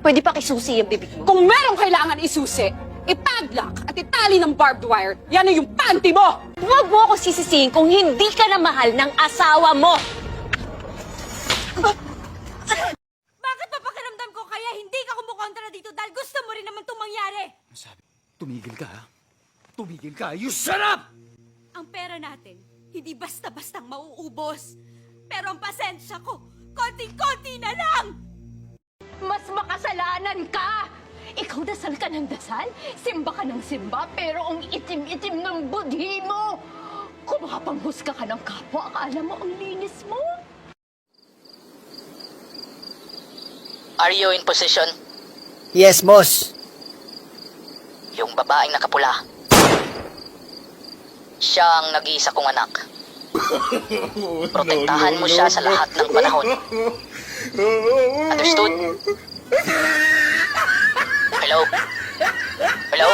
Pwede pa kisusi yung bibig mo. Kung merong kailangan isusi, ipadlock at itali ng barbed wire, yan ang yung panty mo! Huwag mo ako sisisihin kung hindi ka na mahal ng asawa mo! Bakit pa pakiramdam ko kaya hindi ka kumukontra dito dahil gusto mo rin naman itong mangyari? Sabi, tumigil ka ha? Tumigil ka, you shut up! Ang pera natin, hindi basta-bastang mauubos. Pero ang pasensya ko, konting-konti na lang! Mas makasalanan ka! Ikaw dasal ka ng dasal, simba ka ng simba, pero ang itim-itim ng budhi mo! Kumapanghusga ka ng kapwa, akala mo ang linis mo? Are you in position? Yes, boss. Yung babaeng nakapula. Siya ang nag-iisa kong anak. Protektahan mo siya sa lahat ng panahon. Understood? Hello? Hello?